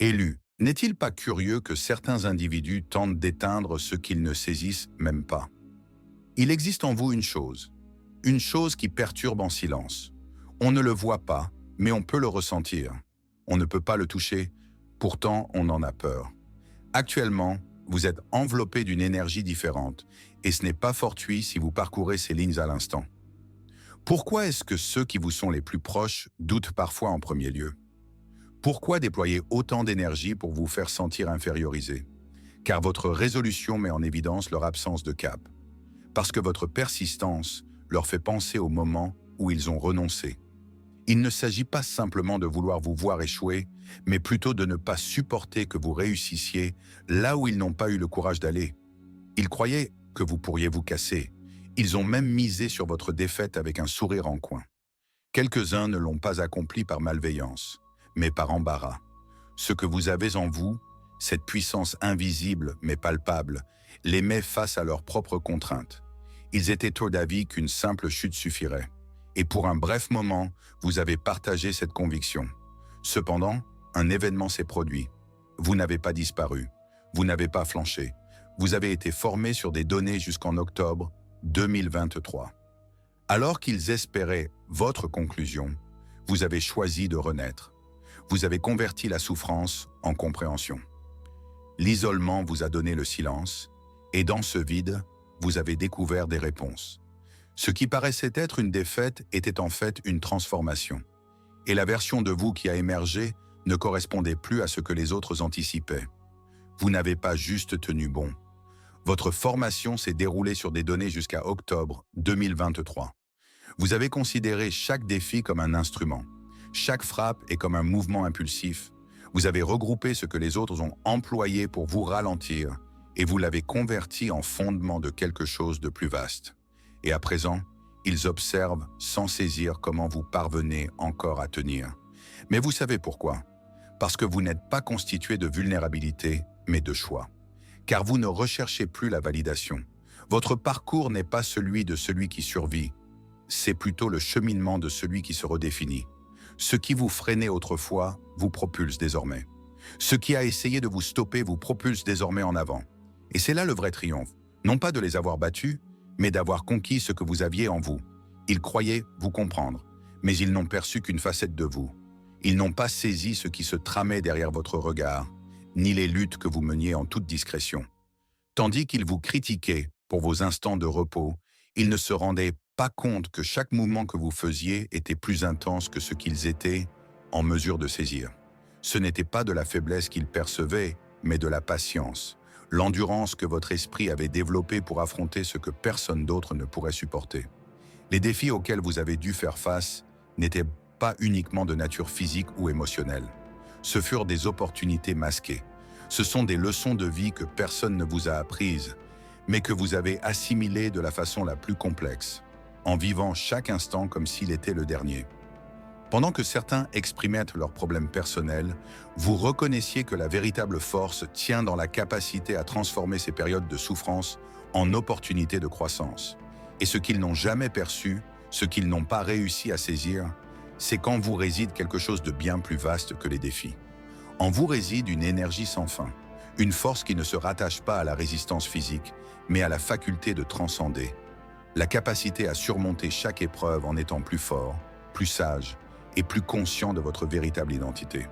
Élu, n'est-il pas curieux que certains individus tentent d'éteindre ce qu'ils ne saisissent même pas? Il existe en vous une chose qui perturbe en silence. On ne le voit pas, mais on peut le ressentir. On ne peut pas le toucher, pourtant on en a peur. Actuellement, vous êtes enveloppé d'une énergie différente, et ce n'est pas fortuit si vous parcourez ces lignes à l'instant. Pourquoi est-ce que ceux qui vous sont les plus proches doutent parfois en premier lieu? Pourquoi déployer autant d'énergie pour vous faire sentir infériorisé? Car votre résolution met en évidence leur absence de cap. Parce que votre persistance leur fait penser au moment où ils ont renoncé. Il ne s'agit pas simplement de vouloir vous voir échouer, mais plutôt de ne pas supporter que vous réussissiez là où ils n'ont pas eu le courage d'aller. Ils croyaient que vous pourriez vous casser. Ils ont même misé sur votre défaite avec un sourire en coin. Quelques-uns ne l'ont pas accompli par malveillance, mais par embarras. Ce que vous avez en vous, cette puissance invisible mais palpable, les met face à leurs propres contraintes. Ils étaient au d'avis qu'une simple chute suffirait. Et pour un bref moment, vous avez partagé cette conviction. Cependant, un événement s'est produit. Vous n'avez pas disparu. Vous n'avez pas flanché. Vous avez été formé sur des données jusqu'en octobre 2023. Alors qu'ils espéraient votre conclusion, vous avez choisi de renaître. Vous avez converti la souffrance en compréhension. L'isolement vous a donné le silence, et dans ce vide, vous avez découvert des réponses. Ce qui paraissait être une défaite était en fait une transformation. Et la version de vous qui a émergé ne correspondait plus à ce que les autres anticipaient. Vous n'avez pas juste tenu bon. Votre formation s'est déroulée sur des données jusqu'à octobre 2023. Vous avez considéré chaque défi comme un instrument. Chaque frappe est comme un mouvement impulsif. Vous avez regroupé ce que les autres ont employé pour vous ralentir et vous l'avez converti en fondement de quelque chose de plus vaste. Et à présent, ils observent sans saisir comment vous parvenez encore à tenir. Mais vous savez pourquoi? Parce que vous n'êtes pas constitué de vulnérabilité, mais de choix. Car vous ne recherchez plus la validation. Votre parcours n'est pas celui de celui qui survit, c'est plutôt le cheminement de celui qui se redéfinit. Ce qui vous freinait autrefois vous propulse désormais. Ce qui a essayé de vous stopper vous propulse désormais en avant. Et c'est là le vrai triomphe, non pas de les avoir battus, mais d'avoir conquis ce que vous aviez en vous. Ils croyaient vous comprendre, mais ils n'ont perçu qu'une facette de vous. Ils n'ont pas saisi ce qui se tramait derrière votre regard, ni les luttes que vous meniez en toute discrétion. Tandis qu'ils vous critiquaient pour vos instants de repos, ils ne se rendaient pas compte que chaque mouvement que vous faisiez était plus intense que ce qu'ils étaient en mesure de saisir. Ce n'était pas de la faiblesse qu'ils percevaient, mais de la patience, l'endurance que votre esprit avait développée pour affronter ce que personne d'autre ne pourrait supporter. Les défis auxquels vous avez dû faire face n'étaient pas uniquement de nature physique ou émotionnelle. Ce furent des opportunités masquées. Ce sont des leçons de vie que personne ne vous a apprises, mais que vous avez assimilées de la façon la plus complexe, en vivant chaque instant comme s'il était le dernier. Pendant que certains exprimaient leurs problèmes personnels, vous reconnaissiez que la véritable force tient dans la capacité à transformer ces périodes de souffrance en opportunités de croissance. Et ce qu'ils n'ont jamais perçu, ce qu'ils n'ont pas réussi à saisir, c'est qu'en vous réside quelque chose de bien plus vaste que les défis. En vous réside une énergie sans fin, une force qui ne se rattache pas à la résistance physique, mais à la faculté de transcender, la capacité à surmonter chaque épreuve en étant plus fort, plus sage et plus conscient de votre véritable identité.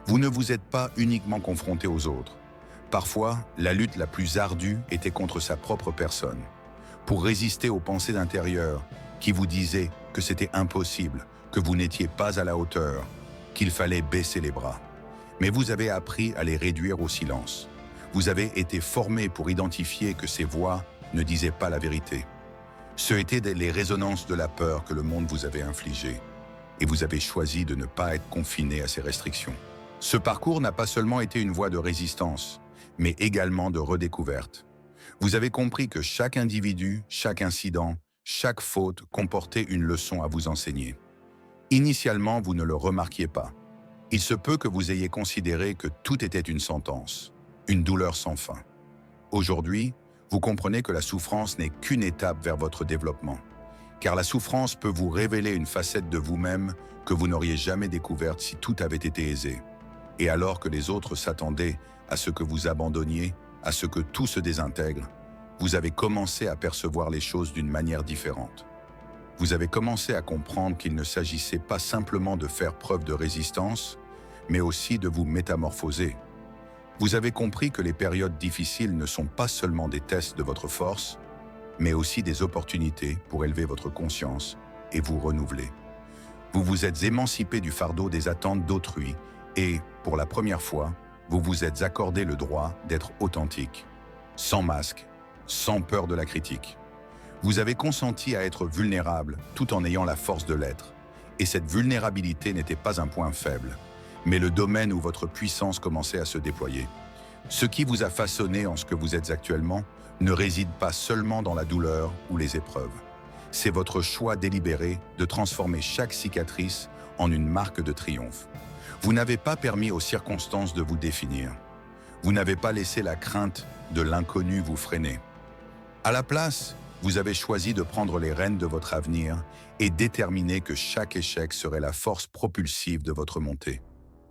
Vous ne vous êtes pas uniquement confronté aux autres. Parfois, la lutte la plus ardue était contre sa propre personne, pour résister aux pensées intérieures qui vous disaient que c'était impossible, que vous n'étiez pas à la hauteur, qu'il fallait baisser les bras. Mais vous avez appris à les réduire au silence. Vous avez été formé pour identifier que ces voix ne disaient pas la vérité. Ce étaient les résonances de la peur que le monde vous avait infligées, et vous avez choisi de ne pas être confiné à ces restrictions. Ce parcours n'a pas seulement été une voie de résistance, mais également de redécouverte. Vous avez compris que chaque individu, chaque incident, chaque faute comportait une leçon à vous enseigner. Initialement, vous ne le remarquiez pas. Il se peut que vous ayez considéré que tout était une sentence, une douleur sans fin. Aujourd'hui, vous comprenez que la souffrance n'est qu'une étape vers votre développement, car la souffrance peut vous révéler une facette de vous-même que vous n'auriez jamais découverte si tout avait été aisé. Et alors que les autres s'attendaient à ce que vous abandonniez, à ce que tout se désintègre, vous avez commencé à percevoir les choses d'une manière différente. Vous avez commencé à comprendre qu'il ne s'agissait pas simplement de faire preuve de résistance, mais aussi de vous métamorphoser. Vous avez compris que les périodes difficiles ne sont pas seulement des tests de votre force, mais aussi des opportunités pour élever votre conscience et vous renouveler. Vous vous êtes émancipé du fardeau des attentes d'autrui et, pour la première fois, vous vous êtes accordé le droit d'être authentique, sans masque, sans peur de la critique. Vous avez consenti à être vulnérable tout en ayant la force de l'être. Et cette vulnérabilité n'était pas un point faible, mais le domaine où votre puissance commençait à se déployer. Ce qui vous a façonné en ce que vous êtes actuellement ne réside pas seulement dans la douleur ou les épreuves. C'est votre choix délibéré de transformer chaque cicatrice en une marque de triomphe. Vous n'avez pas permis aux circonstances de vous définir. Vous n'avez pas laissé la crainte de l'inconnu vous freiner. À la place, vous avez choisi de prendre les rênes de votre avenir et déterminer que chaque échec serait la force propulsive de votre montée.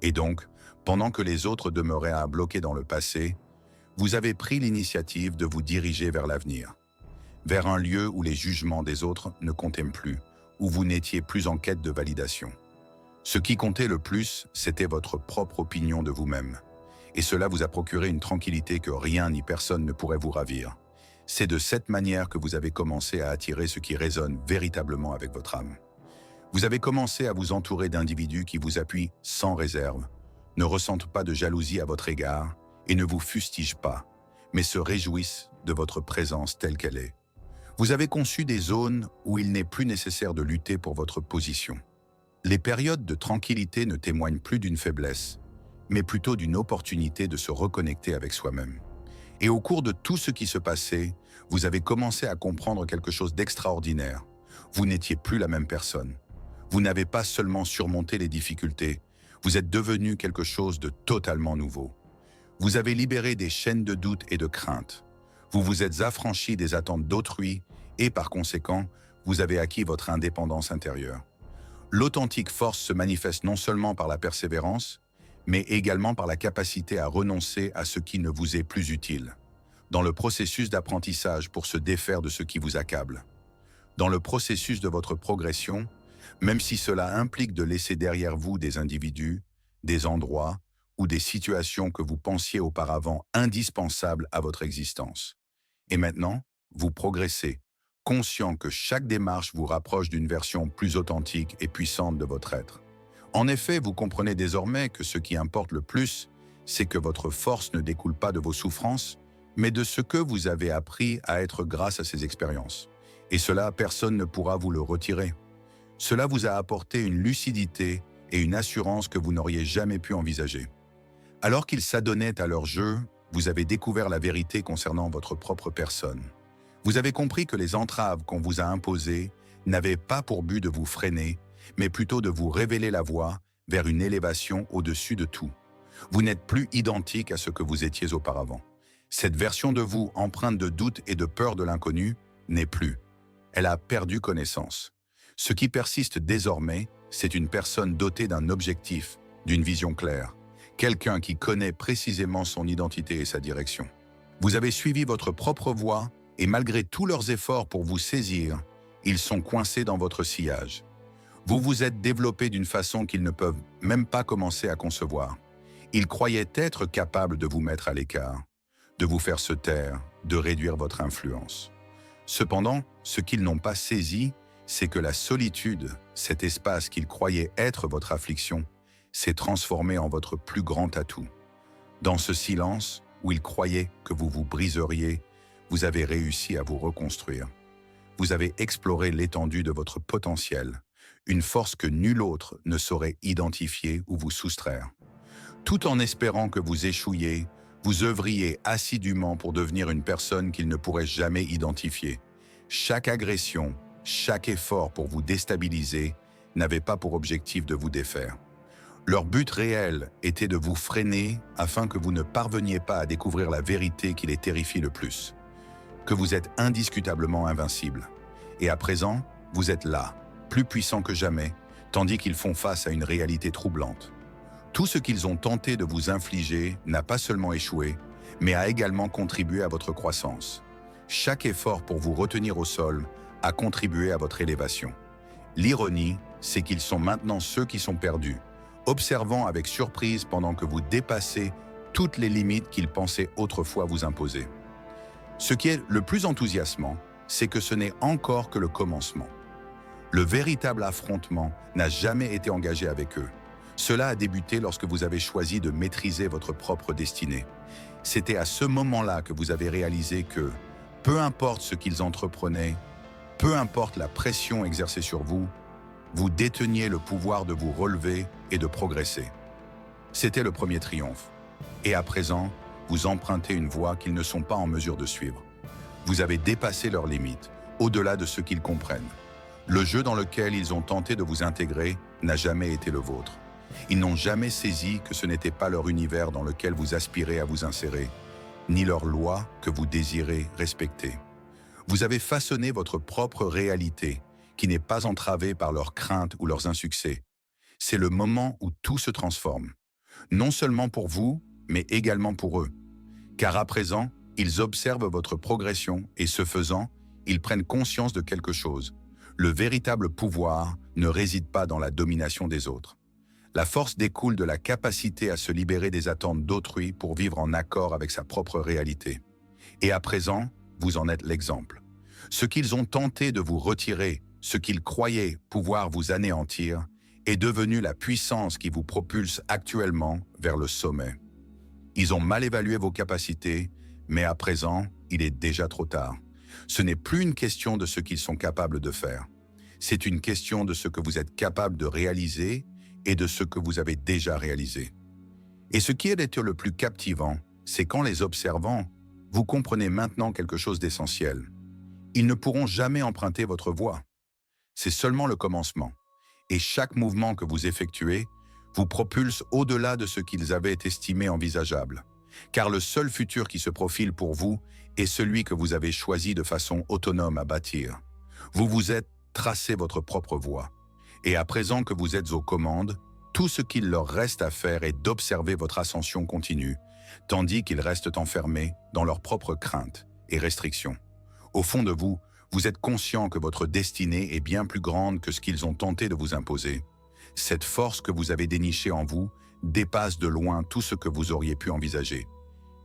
Et donc, pendant que les autres demeuraient à bloquer dans le passé, vous avez pris l'initiative de vous diriger vers l'avenir, vers un lieu où les jugements des autres ne comptaient plus, où vous n'étiez plus en quête de validation. Ce qui comptait le plus, c'était votre propre opinion de vous-même. Et cela vous a procuré une tranquillité que rien ni personne ne pourrait vous ravir. C'est de cette manière que vous avez commencé à attirer ce qui résonne véritablement avec votre âme. Vous avez commencé à vous entourer d'individus qui vous appuient sans réserve, ne ressentent pas de jalousie à votre égard et ne vous fustigent pas, mais se réjouissent de votre présence telle qu'elle est. Vous avez conçu des zones où il n'est plus nécessaire de lutter pour votre position. Les périodes de tranquillité ne témoignent plus d'une faiblesse, mais plutôt d'une opportunité de se reconnecter avec soi-même. Et au cours de tout ce qui se passait, vous avez commencé à comprendre quelque chose d'extraordinaire. Vous n'étiez plus la même personne. Vous n'avez pas seulement surmonté les difficultés, vous êtes devenu quelque chose de totalement nouveau. Vous avez libéré des chaînes de doute et de crainte. Vous vous êtes affranchi des attentes d'autrui et par conséquent, vous avez acquis votre indépendance intérieure. L'authentique force se manifeste non seulement par la persévérance, mais également par la capacité à renoncer à ce qui ne vous est plus utile, dans le processus d'apprentissage pour se défaire de ce qui vous accable. Dans le processus de votre progression, même si cela implique de laisser derrière vous des individus, des endroits ou des situations que vous pensiez auparavant indispensables à votre existence. Et maintenant, vous progressez, conscient que chaque démarche vous rapproche d'une version plus authentique et puissante de votre être. En effet, vous comprenez désormais que ce qui importe le plus, c'est que votre force ne découle pas de vos souffrances, mais de ce que vous avez appris à être grâce à ces expériences. Et cela, personne ne pourra vous le retirer. Cela vous a apporté une lucidité et une assurance que vous n'auriez jamais pu envisager. Alors qu'ils s'adonnaient à leur jeu, vous avez découvert la vérité concernant votre propre personne. Vous avez compris que les entraves qu'on vous a imposées n'avaient pas pour but de vous freiner, mais plutôt de vous révéler la voie vers une élévation au-dessus de tout. Vous n'êtes plus identique à ce que vous étiez auparavant. Cette version de vous, empreinte de doute et de peur de l'inconnu, n'est plus. Elle a perdu connaissance. Ce qui persiste désormais, c'est une personne dotée d'un objectif, d'une vision claire. Quelqu'un qui connaît précisément son identité et sa direction. Vous avez suivi votre propre voie et malgré tous leurs efforts pour vous saisir, ils sont coincés dans votre sillage. Vous vous êtes développé d'une façon qu'ils ne peuvent même pas commencer à concevoir. Ils croyaient être capables de vous mettre à l'écart, de vous faire se taire, de réduire votre influence. Cependant, ce qu'ils n'ont pas saisi, c'est que la solitude, cet espace qu'ils croyaient être votre affliction, s'est transformé en votre plus grand atout. Dans ce silence, où ils croyaient que vous vous briseriez, vous avez réussi à vous reconstruire. Vous avez exploré l'étendue de votre potentiel, une force que nul autre ne saurait identifier ou vous soustraire. Tout en espérant que vous échouiez, vous œuvriez assidûment pour devenir une personne qu'ils ne pourraient jamais identifier. Chaque agression, chaque effort pour vous déstabiliser n'avait pas pour objectif de vous défaire. Leur but réel était de vous freiner afin que vous ne parveniez pas à découvrir la vérité qui les terrifie le plus. Que vous êtes indiscutablement invincible. Et à présent, vous êtes là, plus puissant que jamais, tandis qu'ils font face à une réalité troublante. Tout ce qu'ils ont tenté de vous infliger n'a pas seulement échoué, mais a également contribué à votre croissance. Chaque effort pour vous retenir au sol a contribué à votre élévation. L'ironie, c'est qu'ils sont maintenant ceux qui sont perdus, observant avec surprise pendant que vous dépassez toutes les limites qu'ils pensaient autrefois vous imposer. Ce qui est le plus enthousiasmant, c'est que ce n'est encore que le commencement. Le véritable affrontement n'a jamais été engagé avec eux. Cela a débuté lorsque vous avez choisi de maîtriser votre propre destinée. C'était à ce moment-là que vous avez réalisé que, peu importe ce qu'ils entreprenaient, peu importe la pression exercée sur vous, vous déteniez le pouvoir de vous relever et de progresser. C'était le premier triomphe. Et à présent, vous empruntez une voie qu'ils ne sont pas en mesure de suivre. Vous avez dépassé leurs limites, au-delà de ce qu'ils comprennent. Le jeu dans lequel ils ont tenté de vous intégrer n'a jamais été le vôtre. Ils n'ont jamais saisi que ce n'était pas leur univers dans lequel vous aspirez à vous insérer, ni leurs lois que vous désirez respecter. Vous avez façonné votre propre réalité, qui n'est pas entravée par leurs craintes ou leurs insuccès. C'est le moment où tout se transforme. Non seulement pour vous, mais également pour eux. Car à présent, ils observent votre progression et ce faisant, ils prennent conscience de quelque chose. Le véritable pouvoir ne réside pas dans la domination des autres. La force découle de la capacité à se libérer des attentes d'autrui pour vivre en accord avec sa propre réalité. Et à présent, vous en êtes l'exemple. Ce qu'ils ont tenté de vous retirer, ce qu'ils croyaient pouvoir vous anéantir, est devenu la puissance qui vous propulse actuellement vers le sommet. Ils ont mal évalué vos capacités, mais à présent, il est déjà trop tard. Ce n'est plus une question de ce qu'ils sont capables de faire. C'est une question de ce que vous êtes capable de réaliser et de ce que vous avez déjà réalisé. Et ce qui est le plus captivant, c'est qu'en les observant, vous comprenez maintenant quelque chose d'essentiel. Ils ne pourront jamais emprunter votre voie. C'est seulement le commencement. Et chaque mouvement que vous effectuez vous propulse au-delà de ce qu'ils avaient estimé envisageable. Car le seul futur qui se profile pour vous est celui que vous avez choisi de façon autonome à bâtir. Vous vous êtes tracé votre propre voie. Et à présent que vous êtes aux commandes, tout ce qu'il leur reste à faire est d'observer votre ascension continue, tandis qu'ils restent enfermés dans leurs propres craintes et restrictions. Au fond de vous, vous êtes conscient que votre destinée est bien plus grande que ce qu'ils ont tenté de vous imposer. Cette force que vous avez dénichée en vous dépasse de loin tout ce que vous auriez pu envisager.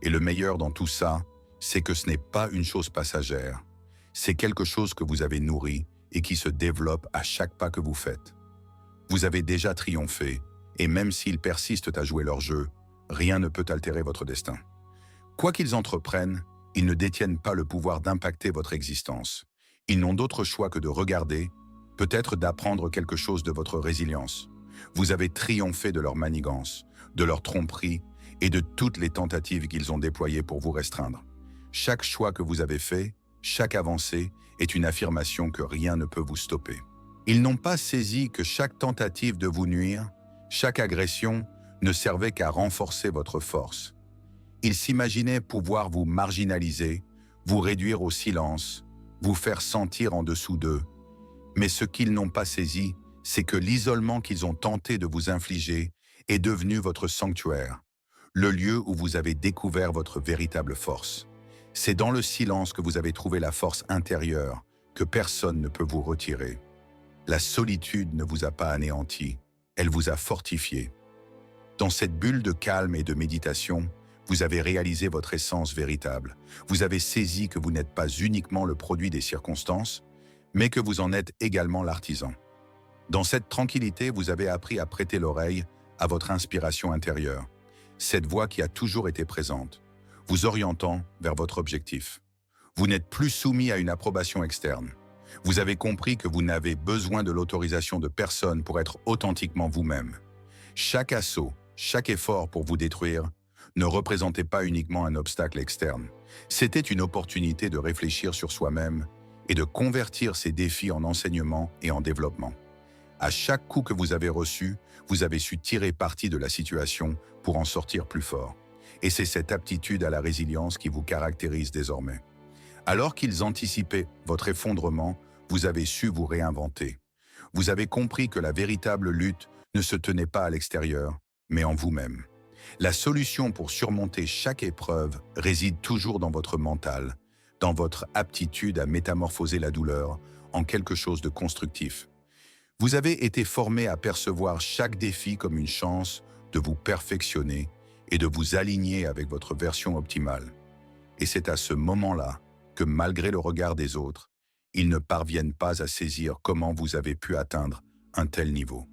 Et le meilleur dans tout ça, c'est que ce n'est pas une chose passagère. C'est quelque chose que vous avez nourri et qui se développe à chaque pas que vous faites. Vous avez déjà triomphé, et même s'ils persistent à jouer leur jeu, rien ne peut altérer votre destin. Quoi qu'ils entreprennent, ils ne détiennent pas le pouvoir d'impacter votre existence. Ils n'ont d'autre choix que de regarder, peut-être d'apprendre quelque chose de votre résilience. Vous avez triomphé de leur manigance, de leur tromperie et de toutes les tentatives qu'ils ont déployées pour vous restreindre. Chaque choix que vous avez fait, chaque avancée est une affirmation que rien ne peut vous stopper. Ils n'ont pas saisi que chaque tentative de vous nuire, chaque agression ne servait qu'à renforcer votre force. Ils s'imaginaient pouvoir vous marginaliser, vous réduire au silence, vous faire sentir en dessous d'eux. Mais ce qu'ils n'ont pas saisi, c'est que l'isolement qu'ils ont tenté de vous infliger est devenu votre sanctuaire, le lieu où vous avez découvert votre véritable force. C'est dans le silence que vous avez trouvé la force intérieure que personne ne peut vous retirer. La solitude ne vous a pas anéanti, elle vous a fortifié. Dans cette bulle de calme et de méditation, vous avez réalisé votre essence véritable. Vous avez saisi que vous n'êtes pas uniquement le produit des circonstances, mais que vous en êtes également l'artisan. Dans cette tranquillité, vous avez appris à prêter l'oreille à votre inspiration intérieure, cette voix qui a toujours été présente, vous orientant vers votre objectif. Vous n'êtes plus soumis à une approbation externe. Vous avez compris que vous n'avez besoin de l'autorisation de personne pour être authentiquement vous-même. Chaque assaut, chaque effort pour vous détruire ne représentait pas uniquement un obstacle externe. C'était une opportunité de réfléchir sur soi-même et de convertir ces défis en enseignement et en développement. À chaque coup que vous avez reçu, vous avez su tirer parti de la situation pour en sortir plus fort. Et c'est cette aptitude à la résilience qui vous caractérise désormais. Alors qu'ils anticipaient votre effondrement, vous avez su vous réinventer. Vous avez compris que la véritable lutte ne se tenait pas à l'extérieur, mais en vous-même. La solution pour surmonter chaque épreuve réside toujours dans votre mental, dans votre aptitude à métamorphoser la douleur en quelque chose de constructif. Vous avez été formé à percevoir chaque défi comme une chance de vous perfectionner et de vous aligner avec votre version optimale. Et c'est à ce moment-là que, malgré le regard des autres, ils ne parviennent pas à saisir comment vous avez pu atteindre un tel niveau.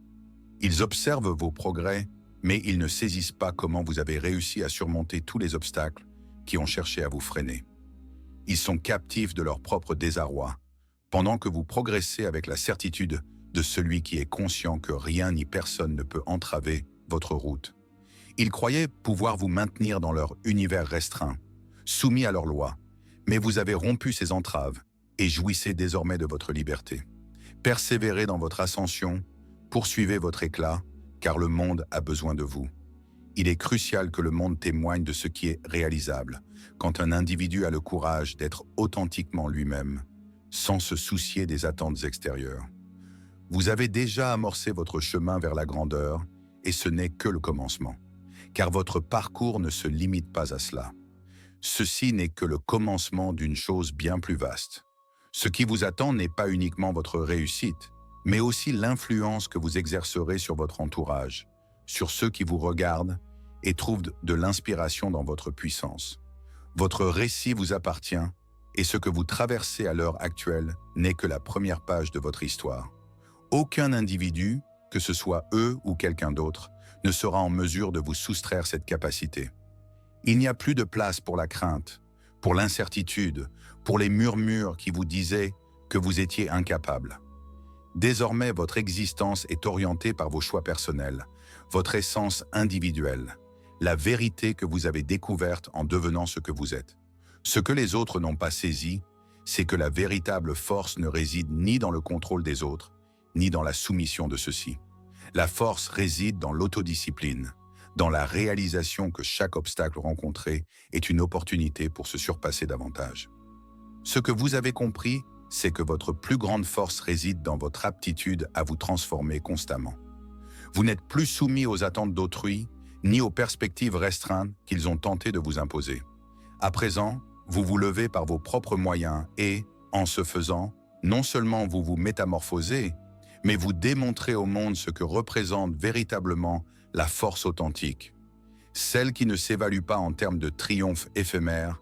Ils observent vos progrès, mais ils ne saisissent pas comment vous avez réussi à surmonter tous les obstacles qui ont cherché à vous freiner. Ils sont captifs de leur propre désarroi, pendant que vous progressez avec la certitude de celui qui est conscient que rien ni personne ne peut entraver votre route. Ils croyaient pouvoir vous maintenir dans leur univers restreint, soumis à leurs lois, mais vous avez rompu ces entraves et jouissez désormais de votre liberté. Persévérez dans votre ascension, poursuivez votre éclat, car le monde a besoin de vous. Il est crucial que le monde témoigne de ce qui est réalisable, quand un individu a le courage d'être authentiquement lui-même, sans se soucier des attentes extérieures. Vous avez déjà amorcé votre chemin vers la grandeur, et ce n'est que le commencement, car votre parcours ne se limite pas à cela. Ceci n'est que le commencement d'une chose bien plus vaste. Ce qui vous attend n'est pas uniquement votre réussite, mais aussi l'influence que vous exercerez sur votre entourage, sur ceux qui vous regardent et trouvent de l'inspiration dans votre puissance. Votre récit vous appartient, et ce que vous traversez à l'heure actuelle n'est que la première page de votre histoire. Aucun individu, que ce soit eux ou quelqu'un d'autre, ne sera en mesure de vous soustraire cette capacité. Il n'y a plus de place pour la crainte, pour l'incertitude, pour les murmures qui vous disaient que vous étiez incapable. Désormais, votre existence est orientée par vos choix personnels, votre essence individuelle, la vérité que vous avez découverte en devenant ce que vous êtes. Ce que les autres n'ont pas saisi, c'est que la véritable force ne réside ni dans le contrôle des autres, ni dans la soumission de ceux-ci. La force réside dans l'autodiscipline, dans la réalisation que chaque obstacle rencontré est une opportunité pour se surpasser davantage. Ce que vous avez compris, c'est que votre plus grande force réside dans votre aptitude à vous transformer constamment. Vous n'êtes plus soumis aux attentes d'autrui, ni aux perspectives restreintes qu'ils ont tenté de vous imposer. À présent, vous vous levez par vos propres moyens et, en ce faisant, non seulement vous vous métamorphosez, mais vous démontrez au monde ce que représente véritablement la force authentique, celle qui ne s'évalue pas en termes de triomphe éphémère,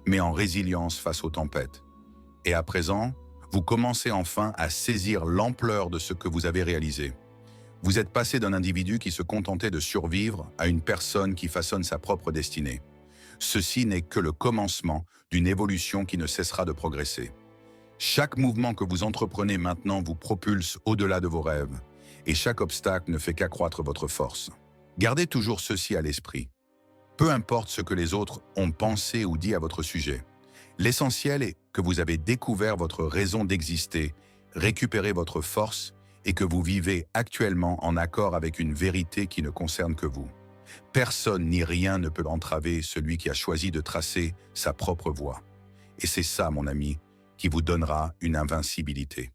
mais en résilience face aux tempêtes. Et à présent, vous commencez enfin à saisir l'ampleur de ce que vous avez réalisé. Vous êtes passé d'un individu qui se contentait de survivre à une personne qui façonne sa propre destinée. Ceci n'est que le commencement d'une évolution qui ne cessera de progresser. Chaque mouvement que vous entreprenez maintenant vous propulse au-delà de vos rêves, et chaque obstacle ne fait qu'accroître votre force. Gardez toujours ceci à l'esprit. Peu importe ce que les autres ont pensé ou dit à votre sujet, l'essentiel est que vous avez découvert votre raison d'exister, récupéré votre force et que vous vivez actuellement en accord avec une vérité qui ne concerne que vous. Personne ni rien ne peut entraver celui qui a choisi de tracer sa propre voie. Et c'est ça, mon ami, qui vous donnera une invincibilité.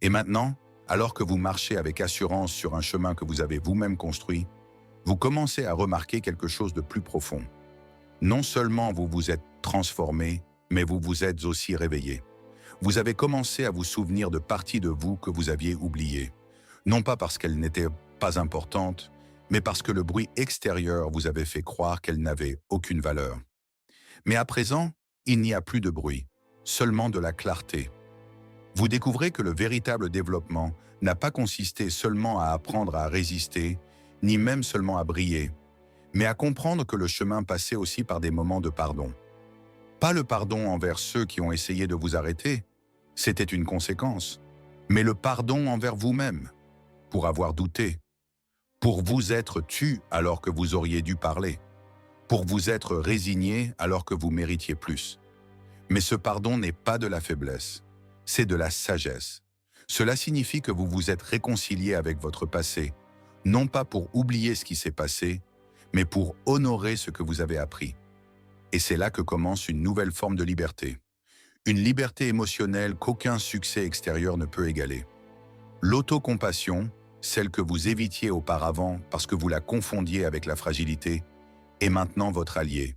Et maintenant, alors que vous marchez avec assurance sur un chemin que vous avez vous-même construit, vous commencez à remarquer quelque chose de plus profond. Non seulement vous vous êtes transformé, mais vous vous êtes aussi réveillé. Vous avez commencé à vous souvenir de parties de vous que vous aviez oubliées. Non pas parce qu'elles n'étaient pas importantes, mais parce que le bruit extérieur vous avait fait croire qu'elles n'avaient aucune valeur. Mais à présent, il n'y a plus de bruit, seulement de la clarté. Vous découvrez que le véritable développement n'a pas consisté seulement à apprendre à résister, ni même seulement à briller, mais à comprendre que le chemin passait aussi par des moments de pardon. Pas le pardon envers ceux qui ont essayé de vous arrêter, c'était une conséquence, mais le pardon envers vous-même, pour avoir douté, pour vous être tu alors que vous auriez dû parler, pour vous être résigné alors que vous méritiez plus. Mais ce pardon n'est pas de la faiblesse, c'est de la sagesse. Cela signifie que vous vous êtes réconcilié avec votre passé, non pas pour oublier ce qui s'est passé, mais pour honorer ce que vous avez appris. Et c'est là que commence une nouvelle forme de liberté. Une liberté émotionnelle qu'aucun succès extérieur ne peut égaler. L'autocompassion, celle que vous évitiez auparavant parce que vous la confondiez avec la fragilité, est maintenant votre allié.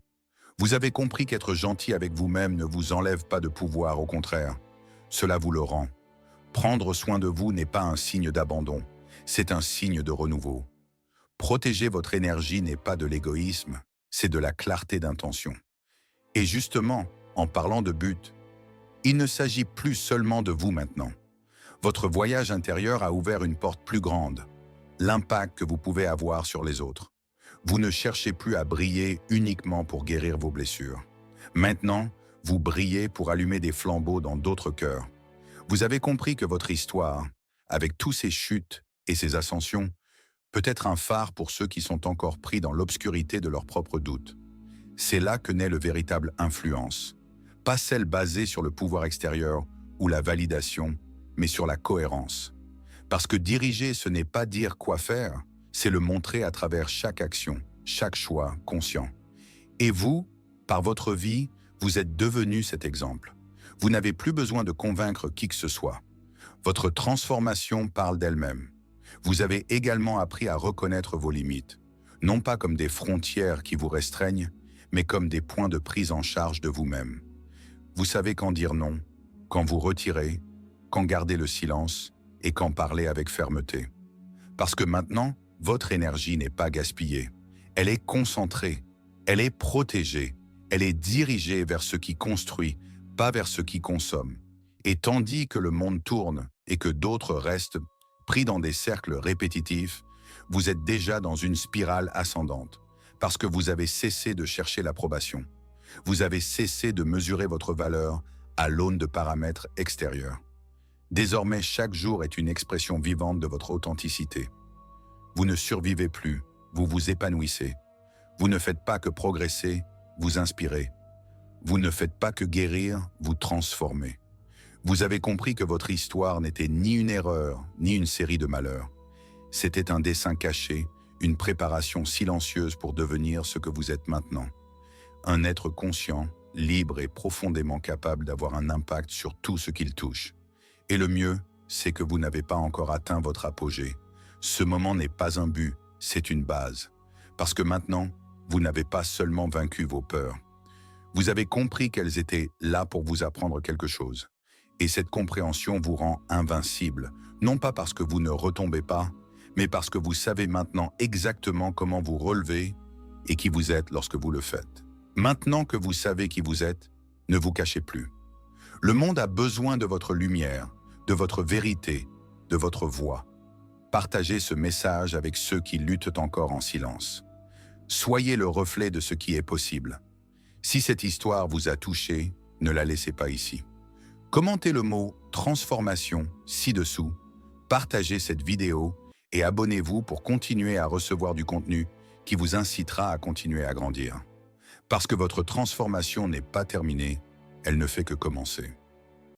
Vous avez compris qu'être gentil avec vous-même ne vous enlève pas de pouvoir, au contraire, cela vous le rend. Prendre soin de vous n'est pas un signe d'abandon, c'est un signe de renouveau. Protéger votre énergie n'est pas de l'égoïsme, c'est de la clarté d'intention. Et justement, en parlant de but, il ne s'agit plus seulement de vous maintenant. Votre voyage intérieur a ouvert une porte plus grande, l'impact que vous pouvez avoir sur les autres. Vous ne cherchez plus à briller uniquement pour guérir vos blessures. Maintenant, vous brillez pour allumer des flambeaux dans d'autres cœurs. Vous avez compris que votre histoire, avec tous ces chutes et ces ascensions, peut être un phare pour ceux qui sont encore pris dans l'obscurité de leurs propres doutes. C'est là que naît le véritable influence, pas celle basée sur le pouvoir extérieur ou la validation, mais sur la cohérence. Parce que diriger, ce n'est pas dire quoi faire, c'est le montrer à travers chaque action, chaque choix conscient. Et vous, par votre vie, vous êtes devenu cet exemple. Vous n'avez plus besoin de convaincre qui que ce soit. Votre transformation parle d'elle-même. Vous avez également appris à reconnaître vos limites, non pas comme des frontières qui vous restreignent, mais comme des points de prise en charge de vous-même. Vous savez quand dire non, quand vous retirer, quand garder le silence et quand parler avec fermeté. Parce que maintenant, votre énergie n'est pas gaspillée. Elle est concentrée, elle est protégée, elle est dirigée vers ce qui construit, pas vers ce qui consomme. Et tandis que le monde tourne et que d'autres restent pris dans des cercles répétitifs, vous êtes déjà dans une spirale ascendante, parce que vous avez cessé de chercher l'approbation. Vous avez cessé de mesurer votre valeur à l'aune de paramètres extérieurs. Désormais, chaque jour est une expression vivante de votre authenticité. Vous ne survivez plus, vous vous épanouissez. Vous ne faites pas que progresser, vous inspirez. Vous ne faites pas que guérir, vous transformez. Vous avez compris que votre histoire n'était ni une erreur, ni une série de malheurs. C'était un dessein caché, une préparation silencieuse pour devenir ce que vous êtes maintenant. Un être conscient, libre et profondément capable d'avoir un impact sur tout ce qu'il touche. Et le mieux, c'est que vous n'avez pas encore atteint votre apogée. Ce moment n'est pas un but, c'est une base. Parce que maintenant, vous n'avez pas seulement vaincu vos peurs. Vous avez compris qu'elles étaient là pour vous apprendre quelque chose. Et cette compréhension vous rend invincible, non pas parce que vous ne retombez pas, mais parce que vous savez maintenant exactement comment vous relever et qui vous êtes lorsque vous le faites. Maintenant que vous savez qui vous êtes, ne vous cachez plus. Le monde a besoin de votre lumière, de votre vérité, de votre voix. Partagez ce message avec ceux qui luttent encore en silence. Soyez le reflet de ce qui est possible. Si cette histoire vous a touché, ne la laissez pas ici. Commentez le mot « transformation » ci-dessous, partagez cette vidéo et abonnez-vous pour continuer à recevoir du contenu qui vous incitera à continuer à grandir. Parce que votre transformation n'est pas terminée, elle ne fait que commencer.